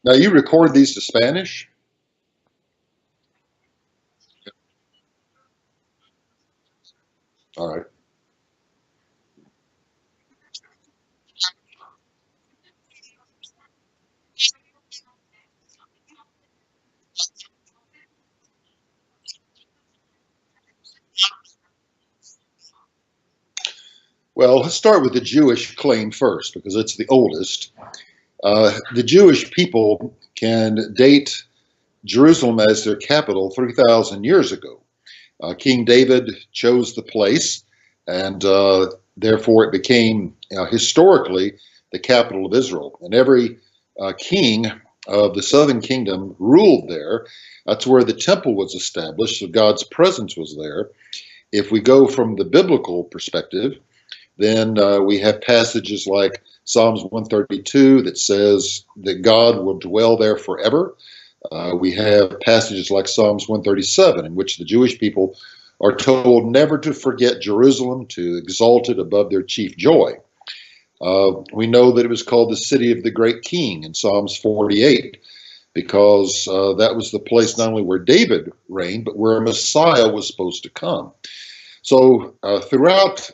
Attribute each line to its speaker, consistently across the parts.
Speaker 1: Now, you record these to Spanish? All right. Well, let's start with the Jewish claim first because it's the oldest. The Jewish people can date Jerusalem as their capital 3,000 years ago. King David chose the place, and therefore it became historically the capital of Israel. And every king of the southern kingdom ruled there. That's where the temple was established, so God's presence was there. If we go from the biblical perspective, then we have passages like Psalms 132 that says that God will dwell there forever. We have passages like Psalms 137 in which the Jewish people are told never to forget Jerusalem, to exalt it above their chief joy. We know that it was called the city of the great king in Psalms 48 because that was the place not only where David reigned, but where a Messiah was supposed to come. So throughout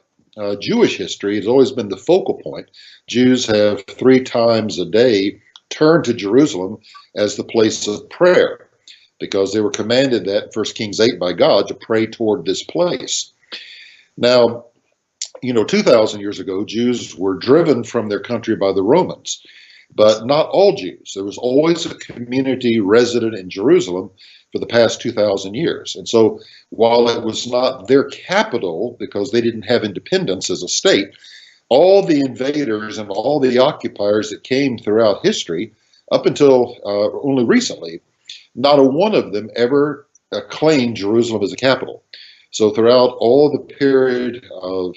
Speaker 1: Jewish history, it's always been the focal point. Jews have 3 times a day turned to Jerusalem as the place of prayer because they were commanded that in 1 Kings 8 by God to pray toward this place. Now, 2,000 years ago, Jews were driven from their country by the Romans, but not all Jews. There was always a community resident in Jerusalem for the past 2,000 years. And so while it was not their capital because they didn't have independence as a state, all the invaders and all the occupiers that came throughout history up until only recently, not a one of them ever claimed Jerusalem as a capital. So throughout all the period of,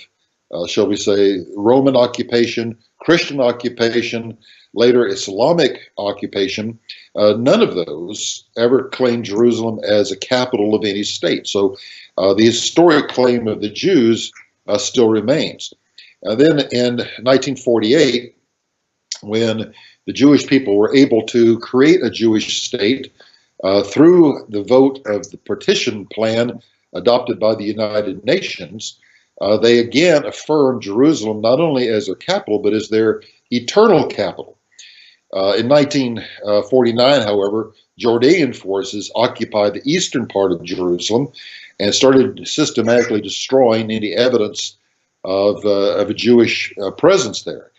Speaker 1: shall we say, Roman occupation, Christian occupation, later Islamic occupation, none of those ever claimed Jerusalem as a capital of any state. So the historic claim of the Jews still remains. Then in 1948, when the Jewish people were able to create a Jewish state through the vote of the partition plan adopted by the United Nations, they again affirmed Jerusalem not only as their capital, but as their eternal capital. In 1949, however, Jordanian forces occupied the eastern part of Jerusalem and started systematically destroying any evidence of a Jewish presence there.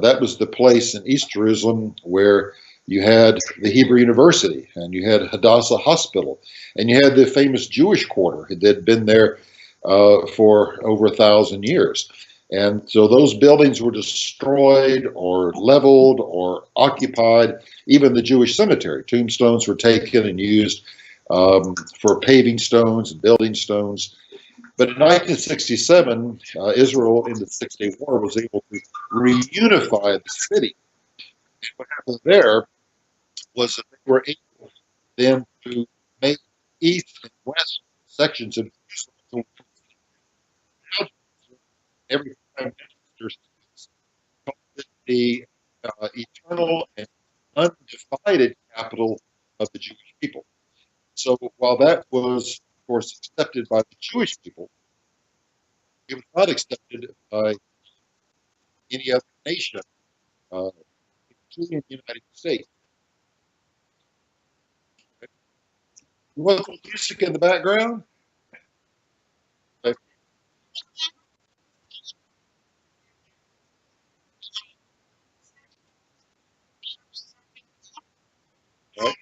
Speaker 1: That was the place in East Jerusalem where you had the Hebrew University, and you had Hadassah Hospital, and you had the famous Jewish Quarter that had been there for over 1,000 years. And so those buildings were destroyed or leveled or occupied. Even the Jewish cemetery, tombstones were taken and used for paving stones and building stones. But in 1967, Israel in the Six-Day War was able to reunify the city. And what happened there was that they were able then to make east and west sections of Jerusalem. Every time the eternal and undivided capital of the Jewish people. So while that was, of course, accepted by the Jewish people, it was not accepted by any other nation, including the United States. You want some music in the background? Okay. Right.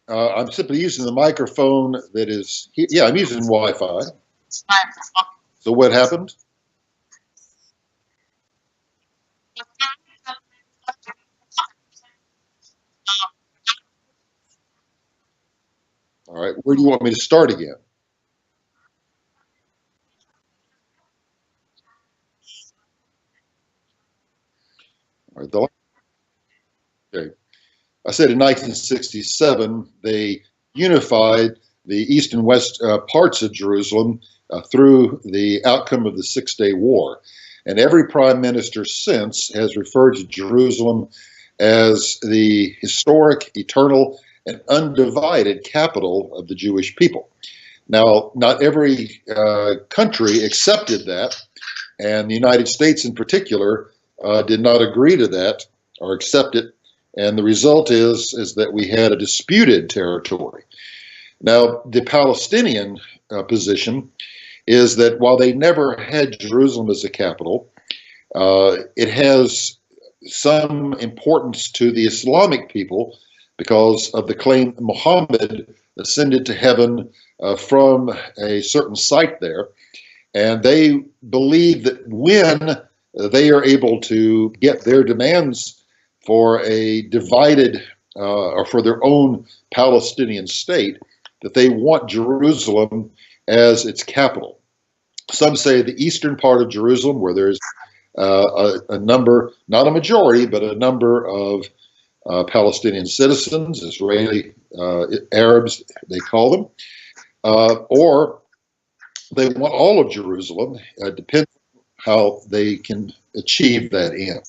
Speaker 1: I'm simply using the microphone that is, yeah, I'm using Wi-Fi. So what happened? All right, where do you want me to start again? All right, okay. I said in 1967, they unified the east and west parts of Jerusalem through the outcome of the Six-Day War. And every prime minister since has referred to Jerusalem as the historic, eternal, and undivided capital of the Jewish people. Now, not every country accepted that, and the United States in particular did not agree to that or accept it. And the result is that we had a disputed territory. Now, the Palestinian position is that while they never had Jerusalem as a capital, it has some importance to the Islamic people because of the claim that Muhammad ascended to heaven from a certain site there. And they believe that when they are able to get their demands for a divided or for their own Palestinian state, that they want Jerusalem as its capital. Some say the eastern part of Jerusalem, where there's a number, not a majority, but a number of Palestinian citizens, Israeli Arabs, they call them, or they want all of Jerusalem. Depends on how they can achieve that end.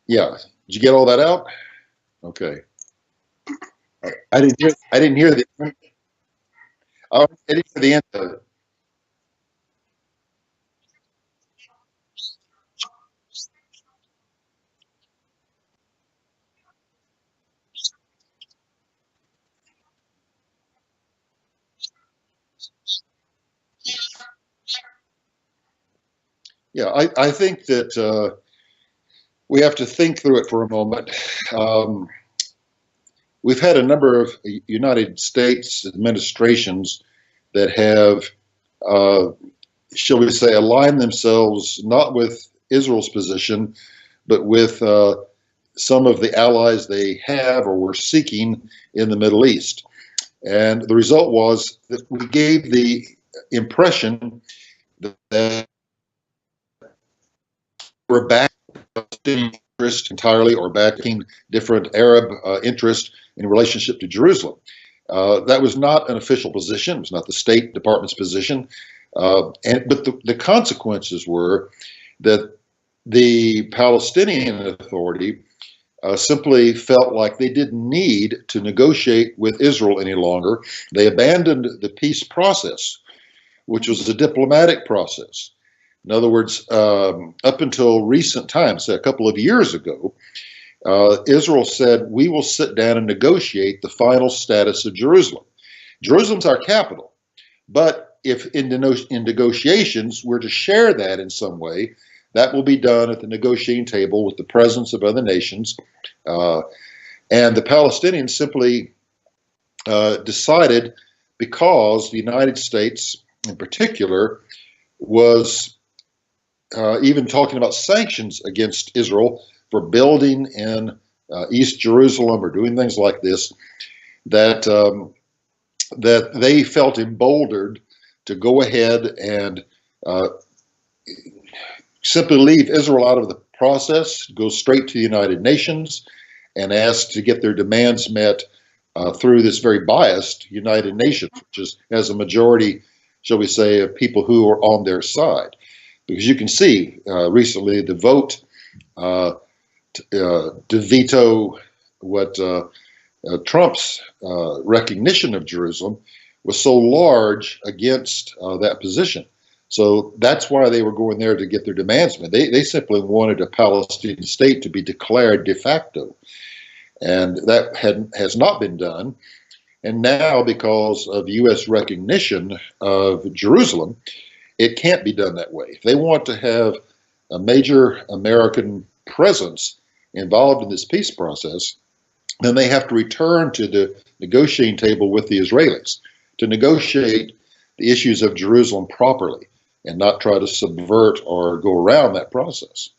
Speaker 1: Yeah, did you get all that out? Okay, I didn't hear. I didn't hear the. I didn't hear the end of it. Yeah, I think that we have to think through it for a moment. Um, we've had a number of United States administrations that have, uh, shall we say, aligned themselves not with Israel's position, but with some of the allies they have or were seeking in the Middle East. And the result was that we gave the impression that we're backing interest entirely or backing different Arab interest in relationship to Jerusalem. That was not an official position. It was not the State Department's position. But the consequences were that the Palestinian Authority simply felt like they didn't need to negotiate with Israel any longer. They abandoned the peace process, which was a diplomatic process. In other words, up until recent times, say a couple of years ago, Israel said, we will sit down and negotiate the final status of Jerusalem. Jerusalem's our capital, but if in negotiations we're to share that in some way, that will be done at the negotiating table with the presence of other nations. Uh, and the Palestinians simply decided, because the United States in particular was even talking about sanctions against Israel for building in East Jerusalem or doing things like this, that that they felt emboldened to go ahead and simply leave Israel out of the process, go straight to the United Nations, and ask to get their demands met through this very biased United Nations, which has a majority, shall we say, of people who are on their side. Because you can see recently the vote to veto what Trump's recognition of Jerusalem was so large against that position. So that's why they were going there to get their demands met. They simply wanted a Palestinian state to be declared de facto. And that has not been done. And now, because of U.S. recognition of Jerusalem, it can't be done that way. If they want to have a major American presence involved in this peace process, then they have to return to the negotiating table with the Israelis to negotiate the issues of Jerusalem properly and not try to subvert or go around that process.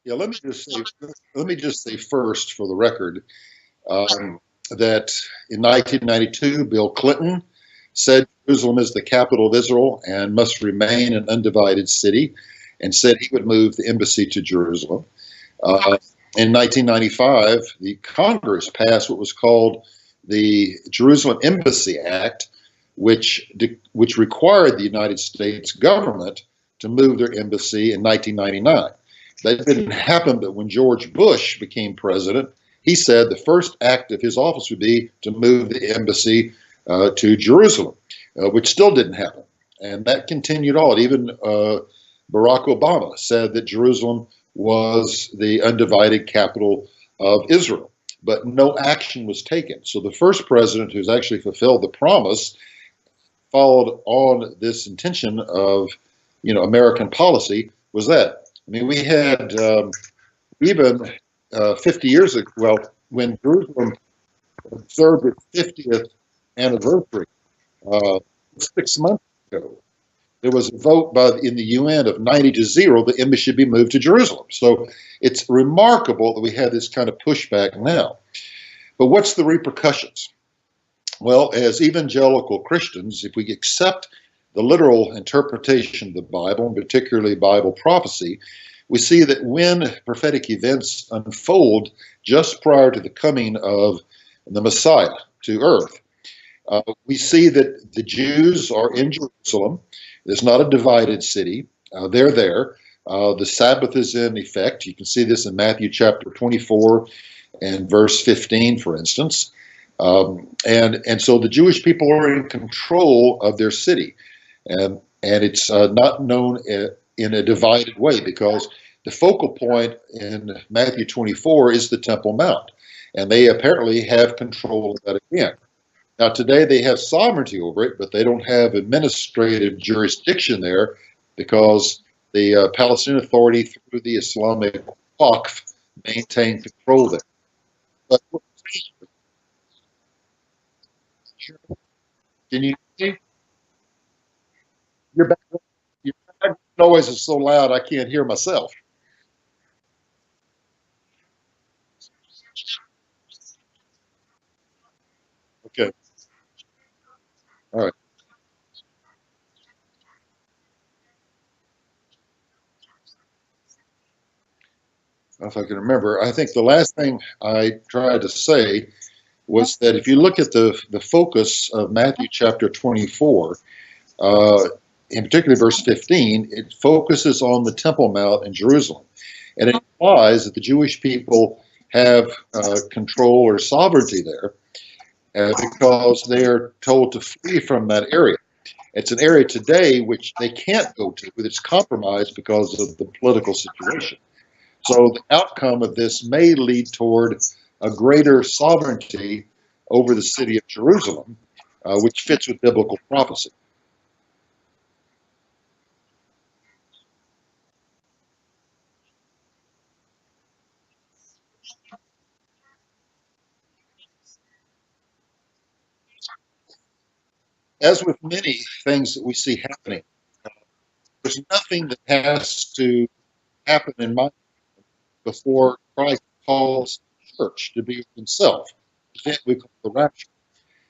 Speaker 1: Yeah, let me just say first, for the record, um, that in 1992, Bill Clinton said Jerusalem is the capital of Israel and must remain an undivided city, and said he would move the embassy to Jerusalem. In 1995, the Congress passed what was called the Jerusalem Embassy Act, which required the United States government to move their embassy in 1999. That didn't happen, but when George Bush became president, he said the first act of his office would be to move the embassy to Jerusalem, which still didn't happen. And that continued on. Even Barack Obama said that Jerusalem was the undivided capital of Israel, but no action was taken. So the first president who's actually fulfilled the promise followed on this intention of, American policy was that. I mean, we had even 50 years ago, well, when Jerusalem observed its 50th anniversary, uh, 6 months ago, there was a vote in the UN of 90-0 that embassy should be moved to Jerusalem. So it's remarkable that we have this kind of pushback now. But what's the repercussions? Well, as evangelical Christians, if we accept the literal interpretation of the Bible, and particularly Bible prophecy, we see that when prophetic events unfold just prior to the coming of the Messiah to earth, we see that the Jews are in Jerusalem. It's not a divided city. They're there. The Sabbath is in effect. You can see this in Matthew chapter 24 and verse 15, for instance. And so the Jewish people are in control of their city. And it's not known in a divided way, because the focal point in Matthew 24 is the Temple Mount. And they apparently have control of that again. Now, today they have sovereignty over it, but they don't have administrative jurisdiction there, because the Palestinian Authority, through the Islamic Waqf, maintain control there. But can you see your background? Your background noise is so loud I can't hear myself. Okay, all right. If I can remember, I think the last thing I tried to say was that if you look at the focus of Matthew chapter 24, uh, in particular verse 15, it focuses on the Temple Mount in Jerusalem. And it implies that the Jewish people have control or sovereignty there, because they are told to flee from that area. It's an area today which they can't go to, but it's compromised because of the political situation. So the outcome of this may lead toward a greater sovereignty over the city of Jerusalem, which fits with biblical prophecy. As with many things that we see happening, there's nothing that has to happen in my before Christ calls the church to be with himself. The event we call the rapture.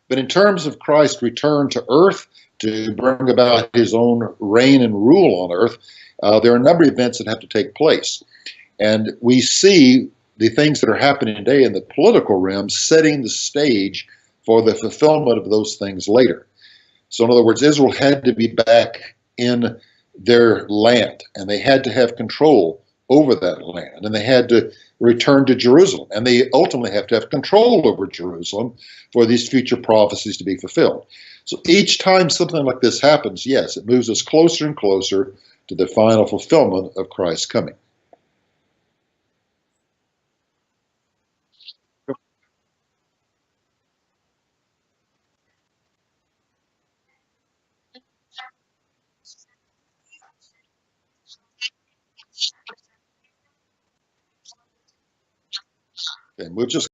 Speaker 1: But in terms of Christ's return to earth to bring about his own reign and rule on earth, there are a number of events that have to take place. And we see the things that are happening today in the political realm setting the stage for the fulfillment of those things later. So, in other words, Israel had to be back in their land, and they had to have control over that land, and they had to return to Jerusalem, and they ultimately have to have control over Jerusalem for these future prophecies to be fulfilled. So each time something like this happens, yes, it moves us closer and closer to the final fulfillment of Christ's coming. And we'll just